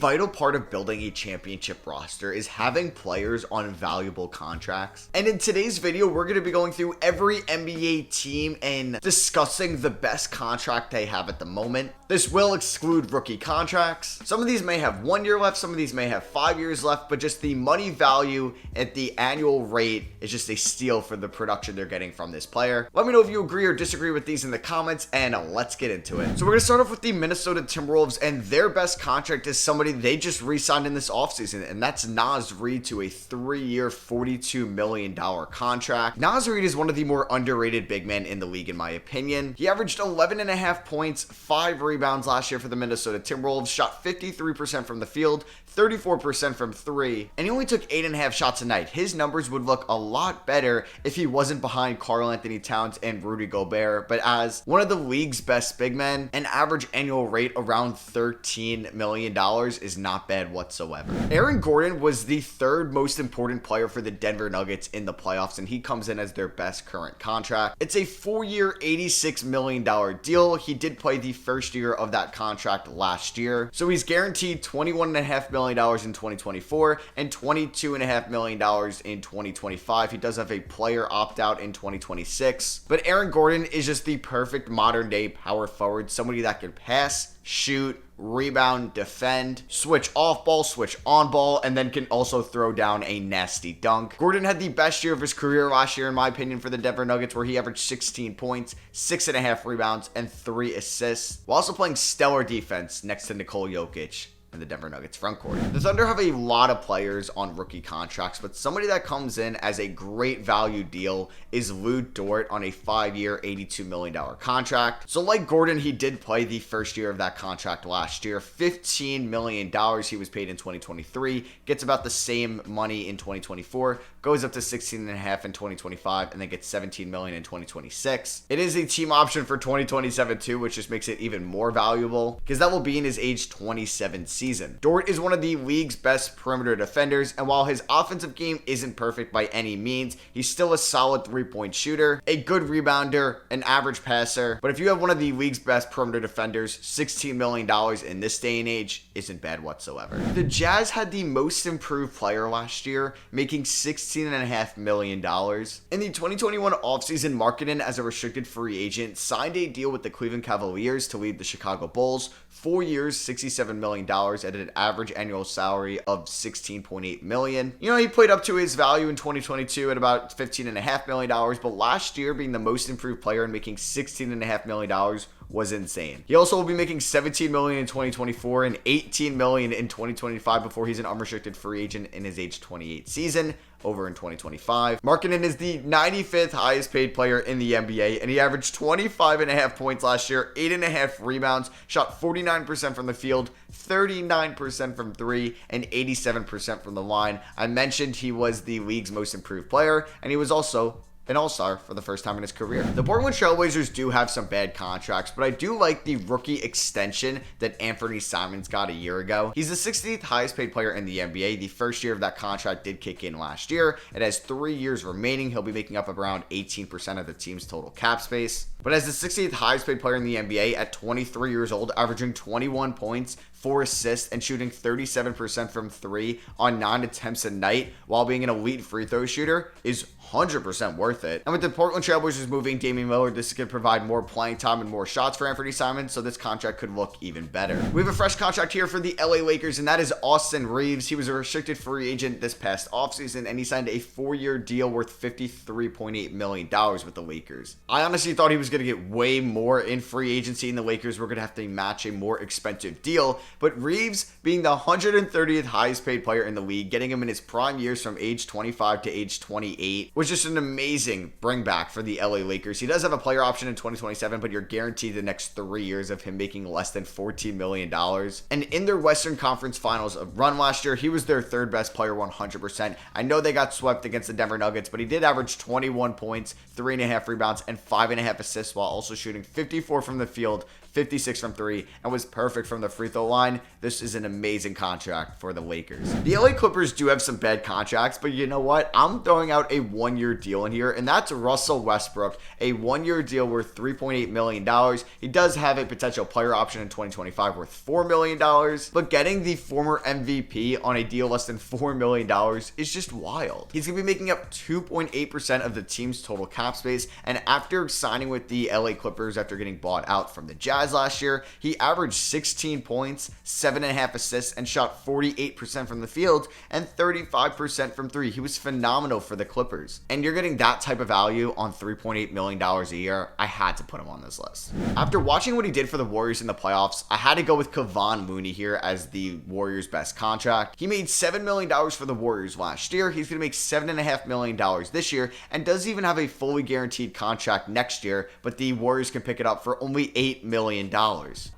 vital part of building a championship roster is having players on valuable contracts. And in today's video, we're going to be going through every NBA team and discussing the best contract they have at the moment. This will exclude rookie contracts. Some of these may have 1 year left, some of these may have 5 years left, but just the money value at the annual rate is just a steal for the production they're getting from this player. Let me know if you agree or disagree with these in the comments, and let's get into it. So we're going to start off with the Minnesota Timberwolves, and their best contract is somebody they just re-signed in this offseason, and that's Naz Reid to a 3-year, $42 million contract. Naz Reid is one of the more underrated big men in the league, in my opinion. He averaged 11.5 points, 5 rebounds last year for the Minnesota Timberwolves, shot 53% from the field, 34% from 3, and he only took 8.5 shots a night. His numbers would look a lot better if he wasn't behind Karl-Anthony Towns and Rudy Gobert, but as one of the league's best big men, an average annual rate around $13 million is not bad whatsoever. Aaron Gordon was the third most important player for the Denver Nuggets in the playoffs, and he comes in as their best current contract. It's a 4-year, $86 million deal. He did play the first year of that contract last year, so he's guaranteed $21.5 million in 2024 and $22.5 million in 2025. He does have a player opt-out in 2026, but Aaron Gordon is just the perfect modern-day power forward, somebody that can pass, shoot, rebound, defend, switch off ball, switch on ball, and then can also throw down a nasty dunk. Gordon had the best year of his career last year, in my opinion, for the Denver Nuggets, where he averaged 16 points, 6.5 rebounds, and 3 assists, while also playing stellar defense next to Nikola Jokic in the Denver Nuggets front court. The Thunder have a lot of players on rookie contracts, but somebody that comes in as a great value deal is Lou Dort on a 5-year, $82 million contract. So like Gordon, he did play the first year of that contract last year. $15 million he was paid in 2023, gets about the same money in 2024, goes up to 16.5 in 2025, and then gets $17 million in 2026. It is a team option for 2027 too, which just makes it even more valuable because that will be in his age 27 season. Dort is one of the league's best perimeter defenders, and while his offensive game isn't perfect by any means, he's still a solid 3-point shooter, a good rebounder, an average passer. But if you have one of the league's best perimeter defenders, $16 million in this day and age isn't bad whatsoever. The Jazz had the most improved player last year, making $16.5 million. In the 2021 offseason, Markkanen, as a restricted free agent, signed a deal with the Cleveland Cavaliers to lead the Chicago Bulls. 4 years, $67 million at an average annual salary of $16.8 million. You know, he played up to his value in 2022 at about $15.5 million, but last year, being the most improved player and making $16.5 million was insane. He also will be making $17 million in 2024 and $18 million in 2025 before he's an unrestricted free agent in his age 28 season over in 2025. Markkanen is the 95th highest paid player in the NBA, and he averaged 25.5 points last year, 8.5 rebounds, shot 49% from the field, 39% from 3, and 87% from the line. I mentioned he was the league's most improved player, and he was also an all-star for the first time in his career. The Portland Trailblazers do have some bad contracts, but I do like the rookie extension that Anthony Simons got a year ago. He's the 60th highest paid player in the NBA. The first year of that contract did kick in last year. It has 3 years remaining. He'll be making up around 18% of the team's total cap space. But as the 60th highest paid player in the NBA at 23 years old, averaging 21 points, 4 assists, and shooting 37% from 3 on 9 attempts a night while being an elite free throw shooter is 100% worth it. And with the Portland Trailblazers moving Damian Lillard, this could provide more playing time and more shots for Anthony Simons, so this contract could look even better. We have a fresh contract here for the LA Lakers, and that is Austin Reeves. He was a restricted free agent this past offseason, and he signed a 4-year deal worth $53.8 million with the Lakers. I honestly thought he was going to get way more in free agency, and the Lakers were going to have to match a more expensive deal, but Reeves, being the 130th highest paid player in the league, getting him in his prime years from age 25 to age 28, was just an amazing bring back for the LA Lakers. He does have a player option in 2027, but you're guaranteed the next 3 years of him making less than $14 million. And in their Western Conference Finals run last year, he was their third best player 100%. I know they got swept against the Denver Nuggets, but he did average 21 points, 3.5 rebounds, and 5.5 assists while also shooting 54 from the field, 56 from 3, and was perfect from the free throw line. This is an amazing contract for the Lakers. The LA Clippers do have some bad contracts, but you know what? I'm throwing out a 1-year deal in here, and that's Russell Westbrook, a 1-year deal worth $3.8 million. He does have a potential player option in 2025 worth $4 million, but getting the former MVP on a deal less than $4 million is just wild. He's going to be making up 2.8% of the team's total cap space, and after signing with the LA Clippers after getting bought out from the Jazz last year, he averaged 16 points, 7.5 assists, and shot 48% from the field and 35% from 3. He was phenomenal for the Clippers. And you're getting that type of value on $3.8 million a year. I had to put him on this list. After watching what he did for the Warriors in the playoffs, I had to go with Kevon Looney here as the Warriors' best contract. He made $7 million for the Warriors last year. He's going to make $7.5 million this year and does even have a fully guaranteed contract next year, but the Warriors can pick it up for only $8 million.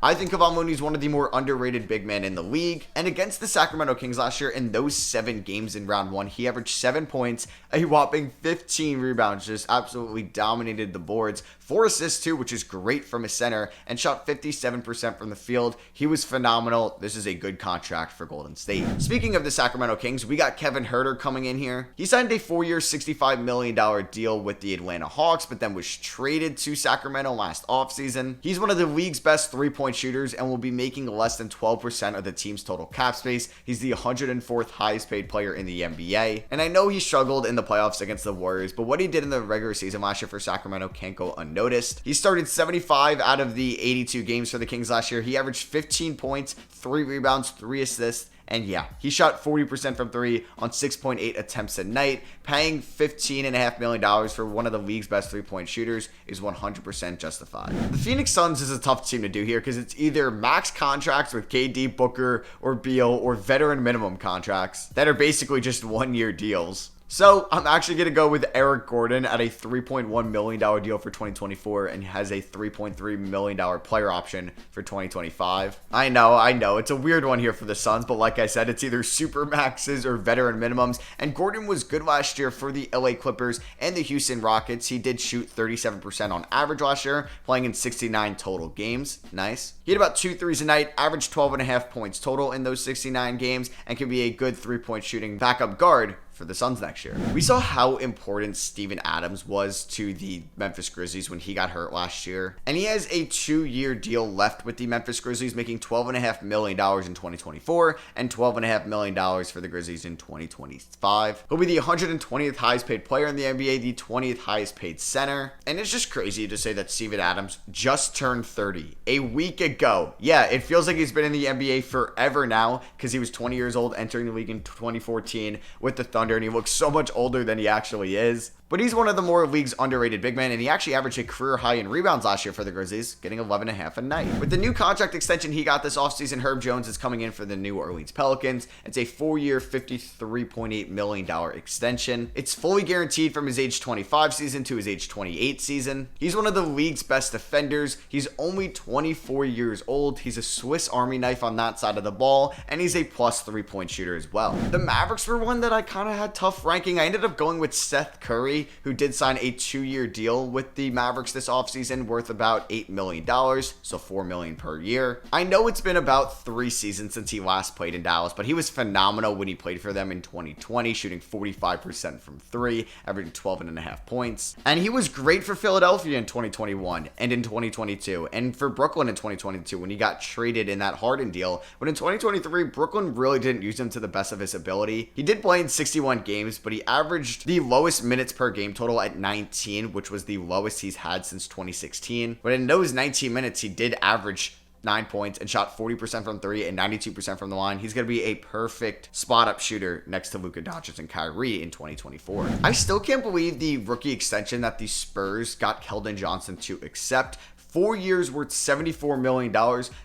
I think Kevon Looney is one of the more underrated big men in the league, and against the Sacramento Kings last year, in those 7 games in round 1, he averaged 7 points, a whopping 15 rebounds, just absolutely dominated the boards, 4 assists too, which is great from a center, and shot 57% from the field. He was phenomenal. This is a good contract for Golden State. Speaking of the Sacramento Kings, we got Kevin Huerter coming in here. He signed a 4-year, $65 million deal with the Atlanta Hawks, but then was traded to Sacramento last offseason. He's one of the league's best 3-point shooters and will be making less than 12% of the team's total cap space. He's the 104th highest paid player in the NBA. And I know he struggled in the playoffs against the Warriors, but what he did in the regular season last year for Sacramento can't go unnoticed. He started 75 out of the 82 games for the Kings last year. He averaged 15 points, 3 rebounds, 3 assists, and yeah, he shot 40% from 3 on 6.8 attempts a night. Paying $15.5 million for one of the league's best 3-point shooters is 100% justified. The Phoenix Suns is a tough team to do here because it's either max contracts with KD, Booker, or Beal, or veteran minimum contracts that are basically just 1-year deals. So I'm actually going to go with Eric Gordon at a $3.1 million deal for 2024 and has a $3.3 million player option for 2025. I know. It's a weird one here for the Suns, but like I said, it's either super maxes or veteran minimums. And Gordon was good last year for the LA Clippers and the Houston Rockets. He did shoot 37% on average last year, playing in 69 total games. Nice. He had about 2 threes a night, averaged 12.5 points total in those 69 games, and can be a good 3-point shooting backup guard for the Suns next year. We saw how important Steven Adams was to the Memphis Grizzlies when he got hurt last year. And he has a 2-year deal left with the Memphis Grizzlies, making $12.5 million in 2024 and $12.5 million for the Grizzlies in 2025. He'll be the 120th highest paid player in the NBA, the 20th highest paid center. And it's just crazy to say that Steven Adams just turned 30 a week ago. Yeah, it feels like he's been in the NBA forever now because he was 20 years old entering the league in 2014 with the Thunder, and he looks so much older than he actually is. But he's one of the more league's underrated big men, and he actually averaged a career high in rebounds last year for the Grizzlies, getting 11.5 a night. With the new contract extension he got this offseason, Herb Jones is coming in for the New Orleans Pelicans. It's a 4-year, $53.8 million extension. It's fully guaranteed from his age 25 season to his age 28 season. He's one of the league's best defenders. He's only 24 years old. He's a Swiss Army knife on that side of the ball, and he's a plus 3-point shooter as well. The Mavericks were one that I kind of had tough ranking. I ended up going with Seth Curry, who did sign a 2-year deal with the Mavericks this offseason worth about $8 million, so $4 million per year. I know it's been about 3 seasons since he last played in Dallas, but he was phenomenal when he played for them in 2020, shooting 45% from 3, averaging 12.5 points. And he was great for Philadelphia in 2021 and in 2022, and for Brooklyn in 2022 when he got traded in that Harden deal. But in 2023, Brooklyn really didn't use him to the best of his ability. He did play in 61 games, but he averaged the lowest minutes per game total at 19, which was the lowest he's had since 2016. But in those 19 minutes, he did average 9 points and shot 40% from 3 and 92% from the line. He's going to be a perfect spot-up shooter next to Luka Doncic and Kyrie in 2024. I still can't believe the rookie extension that the Spurs got Keldon Johnson to accept. 4 years worth $74 million.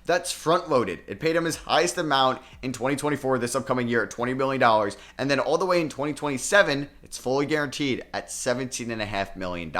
That's front loaded. It paid him his highest amount in 2024 this upcoming year at $20 million. And then all the way in 2027, it's It's fully guaranteed at $17.5 million.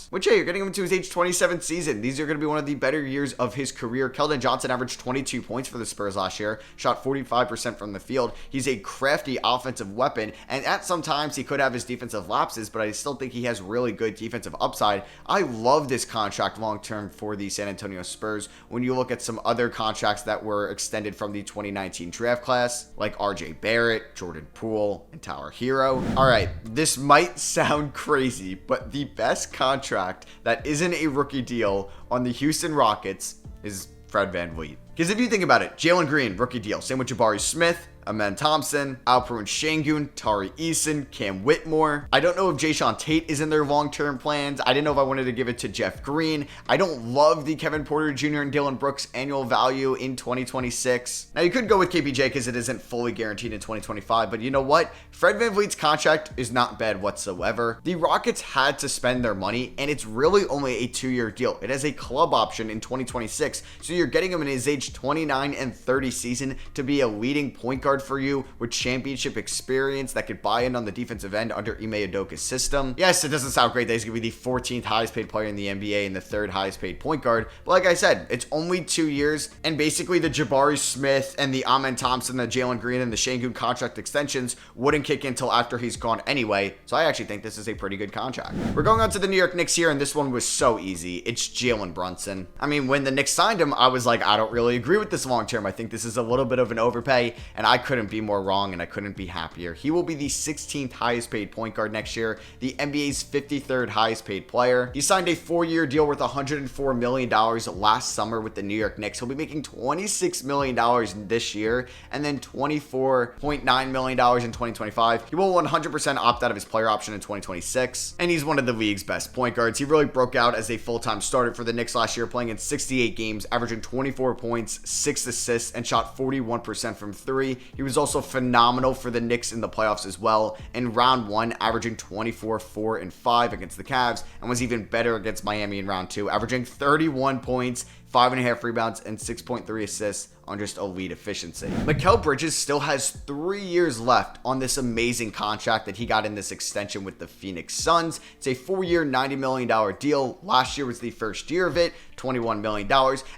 Which, hey, you're getting him into his age 27th season. These are going to be one of the better years of his career. Keldon Johnson averaged 22 points for the Spurs last year, shot 45% from the field. He's a crafty offensive weapon, and at some times he could have his defensive lapses, but I still think he has really good defensive upside. I love this contract long-term for the San Antonio Spurs when you look at some other contracts that were extended from the 2019 draft class, like RJ Barrett, Jordan Poole, and Tyler Hero. All right, this might sound crazy, but the best contract that isn't a rookie deal on the Houston Rockets is Fred VanVleet. Because if you think about it, Jalen Green, rookie deal. Same with Jabari Smith, Amen Thompson, Alperen Şengün, Tari Eason, Cam Whitmore. I don't know if Jayshawn Tate is in their long-term plans. I didn't know if I wanted to give it to Jeff Green. I don't love the Kevin Porter Jr. and Dylan Brooks annual value in 2026. Now, you could go with KPJ because it isn't fully guaranteed in 2025, but you know what? Fred VanVleet's contract is not bad whatsoever. The Rockets had to spend their money, and it's really only a 2-year deal. It has a club option in 2026, so you're getting him in his age 29 and 30 season to be a leading point guard for you with championship experience that could buy in on the defensive end under Ime Udoka's system. Yes, it doesn't sound great that he's going to be the 14th highest paid player in the NBA and the 3rd highest paid point guard, but like I said, it's only 2 years, and basically the Jabari Smith and the Amen Thompson, the Jalen Green, and the Şengün contract extensions wouldn't kick in until after he's gone anyway, so I actually think this is a pretty good contract. We're going on to the New York Knicks here, and this one was so easy. It's Jalen Brunson. I mean, when the Knicks signed him, I was like, I don't really agree with this long term. I think this is a little bit of an overpay, and I couldn't be more wrong, and I couldn't be happier. He will be the 16th highest paid point guard next year, the NBA's 53rd highest paid player. He signed a 4-year deal worth $104 million last summer with the New York Knicks. He'll be making $26 million this year, and then $24.9 million in 2025. He will 100% opt out of his player option in 2026, and he's one of the league's best point guards. He really broke out as a full-time starter for the Knicks last year, playing in 68 games, averaging 24 points, 6 assists, and shot 41% from 3. He was also phenomenal for the Knicks in the playoffs as well. In round 1, averaging 24, 4, and 5 against the Cavs, and was even better against Miami in round 2, averaging 31 points, 5.5 rebounds, and 6.3 assists on just elite efficiency. Mikal Bridges still has 3 years left on this amazing contract that he got in this extension with the Phoenix Suns. It's a 4-year, $90 million deal. Last year was the first year of it, $21 million.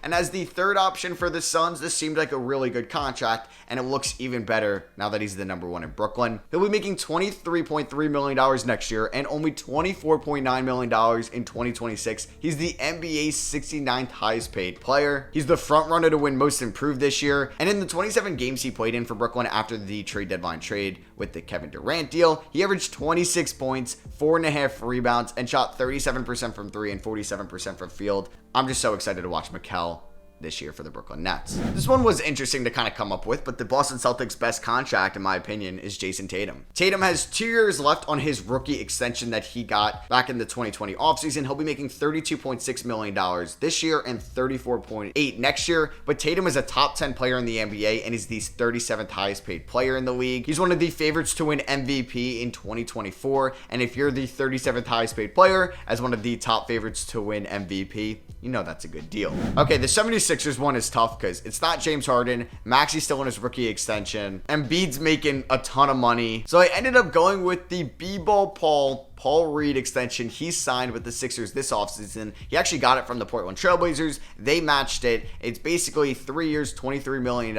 And as the third option for the Suns, this seemed like a really good contract, and it looks even better now that he's the number 1 in Brooklyn. He'll be making $23.3 million next year and only $24.9 million in 2026. He's the NBA's 69th highest paid player. He's the front runner to win Most Improved this year, and in the 27 games he played in for Brooklyn after the trade deadline trade with the Kevin Durant deal, he averaged 26 points, 4.5 rebounds, and shot 37% from 3 and 47% from field. I'm just so excited to watch Mikal this year for the Brooklyn Nets. This one was interesting to kind of come up with, but the Boston Celtics' best contract, in my opinion, is Jason Tatum. Tatum has 2 years left on his rookie extension that he got back in the 2020 offseason. He'll be making $32.6 million this year and $34.8 next year, but Tatum is a top 10 player in the NBA and is the 37th highest paid player in the league. He's one of the favorites to win MVP in 2024, and if you're the 37th highest paid player as one of the top favorites to win MVP, you know that's a good deal. Okay, the 76ers one is tough because it's not James Harden. Maxi's still in his rookie extension. Embiid's making a ton of money. So I ended up going with the B-Ball Paul Reed extension he signed with the Sixers this offseason. He actually got it from the Portland Trailblazers. They matched it. It's basically 3 years, $23 million,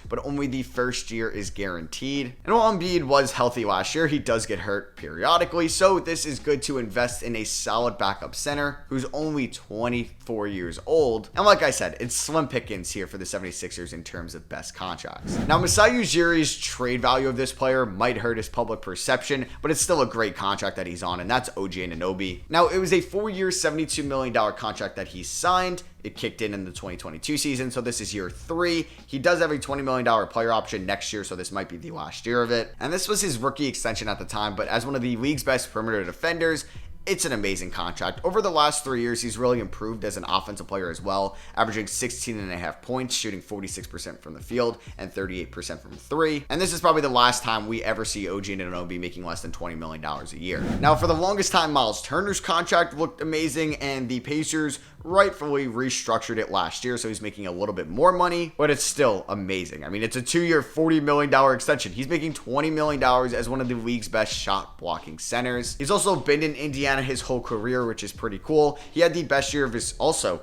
but only the first year is guaranteed. And while Embiid was healthy last year, he does get hurt periodically, so this is good to invest in a solid backup center who's only 24 years old. And like I said, it's slim pickings here for the 76ers in terms of best contracts. Now, Masai Ujiri's trade value of this player might hurt his public perception, but it's still a great contract that he's on, and that's OG Anunoby. Now, it was a 4-year, $72 million contract that he signed. It kicked in the 2022 season, so this is year 3. He does have a $20 million player option next year, so this might be the last year of it. And this was his rookie extension at the time, but as one of the league's best perimeter defenders, it's an amazing contract. Over the last 3 years, he's really improved as an offensive player as well, averaging 16.5 points, shooting 46% from the field and 38% from 3. And this is probably the last time we ever see OG Anunoby making less than $20 million a year. Now, for the longest time, Miles Turner's contract looked amazing, and the Pacers rightfully restructured it last year, so he's making a little bit more money, but it's still amazing. I mean, it's a 2-year, $40 million extension. He's making $20 million as one of the league's best shot blocking centers. He's also been in Indiana his whole career, which is pretty cool. He had the best year of his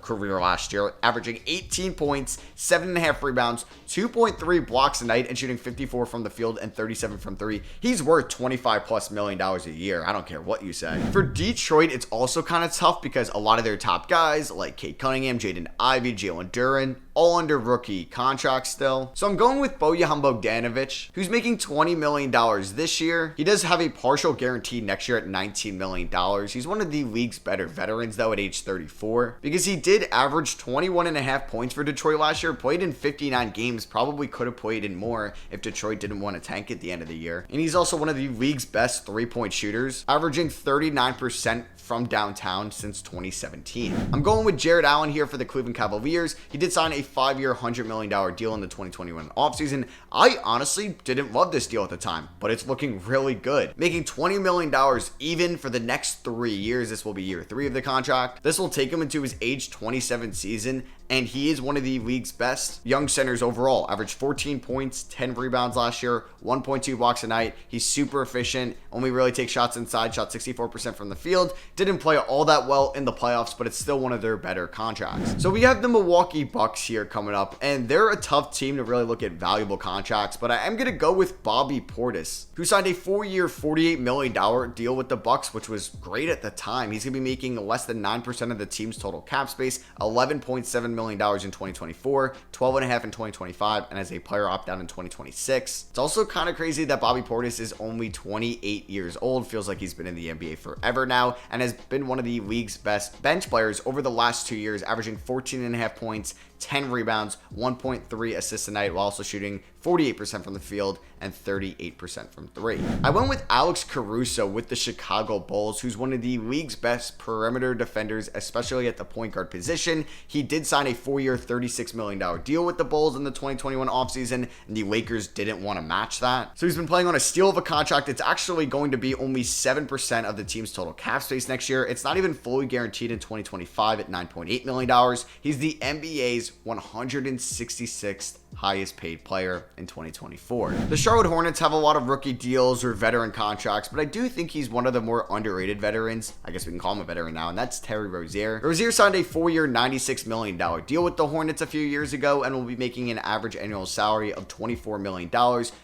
career last year, averaging 18 points, 7.5 rebounds, 2.3 blocks a night, and shooting 54 from the field and 37 from 3. He's worth $25+ million a year. I don't care what you say. For Detroit, it's also kind of tough because a lot of their top guys like Cade Cunningham, Jaden Ivey, Jalen Duren, all under rookie contracts still. So I'm going with Bojan Bogdanovic, who's making $20 million this year. He does have a partial guarantee next year at $19 million. He's one of the league's better veterans though at age 34 because he did average 21.5 points for Detroit last year, played in 59 games, probably could have played in more if Detroit didn't want to tank at the end of the year. And he's also one of the league's best three-point shooters, averaging 39% from downtown since 2017. I'm going with Jared Allen here for the Cleveland Cavaliers. He did sign a 5-year, $100 million deal in the 2021 offseason. I honestly didn't love this deal at the time, but it's looking really good. Making $20 million even for the next 3 years. This will be year 3 of the contract. This will take him into his age 27 season, and he is one of the league's best young centers overall. Averaged 14 points, 10 rebounds last year, 1.2 blocks a night. He's super efficient, only really takes shots inside, shot 64% from the field. Didn't play all that well in the playoffs, but it's still one of their better contracts. So we have the Milwaukee Bucks here coming up, and they're a tough team to really look at valuable contracts, but I am going to go with Bobby Portis, who signed a 4-year, $48 million deal with the Bucks, which was great at the time. He's going to be making less than 9% of the team's total cap space, $11.7 million in 2024, 12.5 in 2025, and as a player opt-out in 2026. It's also kind of crazy that Bobby Portis is only 28 years old. Feels like he's been in the NBA forever now, and has been one of the league's best bench players over the last 2 years, averaging 14.5 points, 10 rebounds, 1.3 assists a night, while also shooting 48% from the field and 38% from 3. I went with Alex Caruso with the Chicago Bulls, who's one of the league's best perimeter defenders, especially at the point guard position. He did sign a 4-year, $36 million deal with the Bulls in the 2021 offseason, and the Lakers didn't want to match that. So he's been playing on a steal of a contract. It's actually going to be only 7% of the team's total cap space next year. It's not even fully guaranteed in 2025 at $9.8 million. He's the NBA's 166th highest paid player in 2024. The Charlotte Hornets have a lot of rookie deals or veteran contracts, but I do think he's one of the more underrated veterans. I guess we can call him a veteran now, and that's Terry Rozier. Rozier signed a 4-year, $96 million deal with the Hornets a few years ago and will be making an average annual salary of $24 million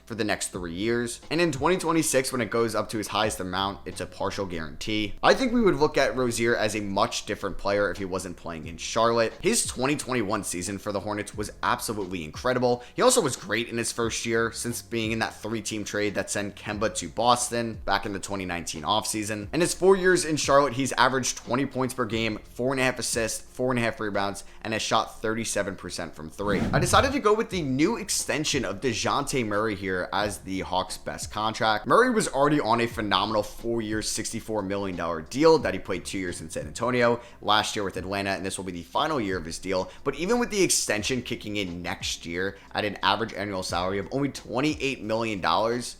for the next 3 years. And in 2026, when it goes up to his highest amount, it's a partial guarantee. I think we would look at Rozier as a much different player if he wasn't playing in Charlotte. His 2021 season for the Hornets was absolutely incredible. He also was great in his first year since being in that 3-team trade that sent Kemba to Boston back in the 2019 offseason. In his 4 years in Charlotte, he's averaged 20 points per game, 4.5 assists, 4.5 rebounds, and has shot 37% from 3. I decided to go with the new extension of DeJounte Murray here as the Hawks' best contract. Murray was already on a phenomenal 4-year, $64 million deal that he played 2 years in San Antonio, last year with Atlanta, and this will be the final year of his deal. But even with the extension kicking in next year at an average annual salary of only $28 million,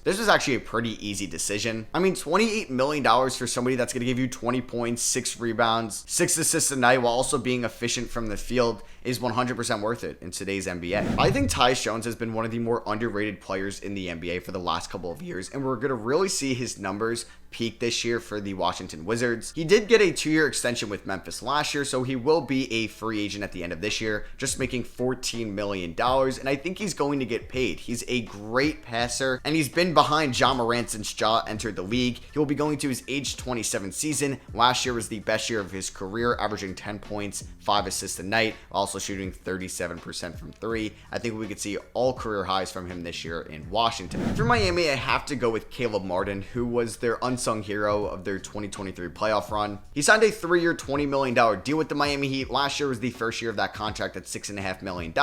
this was actually a pretty easy decision. I mean, $28 million for somebody that's going to give you 20 points, 6 rebounds, 6 assists a night while also being efficient from the field is 100% worth it in today's NBA. I think Tyus Jones has been one of the more underrated players in the NBA for the last couple of years, and we're going to really see his numbers peak this year for the Washington Wizards. He did get a 2-year extension with Memphis last year, so he will be a free agent at the end of this year, just making $14 million, and I think he's going to get paid. He's a great passer, and he's been behind Ja Morant since Ja entered the league. He will be going to his age 27 season. Last year was the best year of his career, averaging 10 points, 5 assists a night, also shooting 37% from 3. I think we could see all career highs from him this year in Washington. For Miami, I have to go with Caleb Martin, who was their unsung hero of their 2023 playoff run. He signed a 3-year, $20 million deal with the Miami Heat. Last year was the first year of that contract at $6.5 million.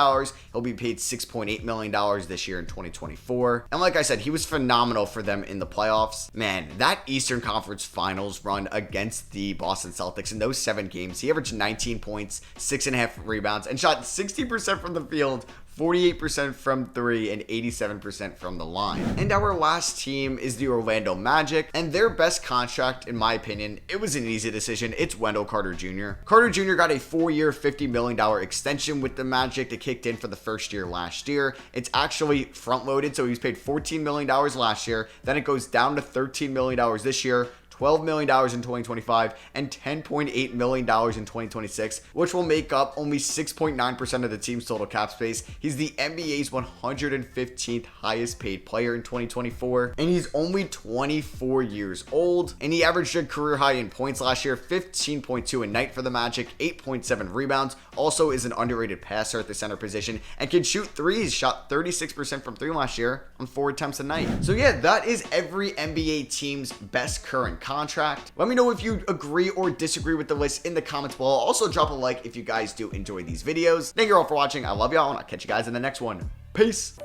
He'll be paid $6.8 million this year in 2024. And like I said, he was phenomenal for them in the playoffs. Man, that Eastern Conference Finals run against the Boston Celtics in those 7 games, he averaged 19 points, 6.5 rebounds, rebounds, and shot 60% from the field, 48% from 3, and 87% from the line. And our last team is the Orlando Magic, and their best contract, in my opinion, it was an easy decision. It's Wendell Carter Jr. Carter Jr. got a 4-year, $50 million extension with the Magic that kicked in for the first year last year. It's actually front-loaded, so he was paid $14 million last year, then it goes down to $13 million this year, $12 million in 2025, and $10.8 million in 2026, which will make up only 6.9% of the team's total cap space. He's the NBA's 115th highest paid player in 2024, and he's only 24 years old, and he averaged a career high in points last year, 15.2 a night for the Magic, 8.7 rebounds, also is an underrated passer at the center position, and can shoot threes, shot 36% from 3 last year on 4 attempts a night. So yeah, that is every NBA team's best current contract. Let me know if you agree or disagree with the list in the comments below. Also drop a like if you guys do enjoy these videos. Thank you all for watching. I love y'all, and I'll catch you guys in the next one. Peace.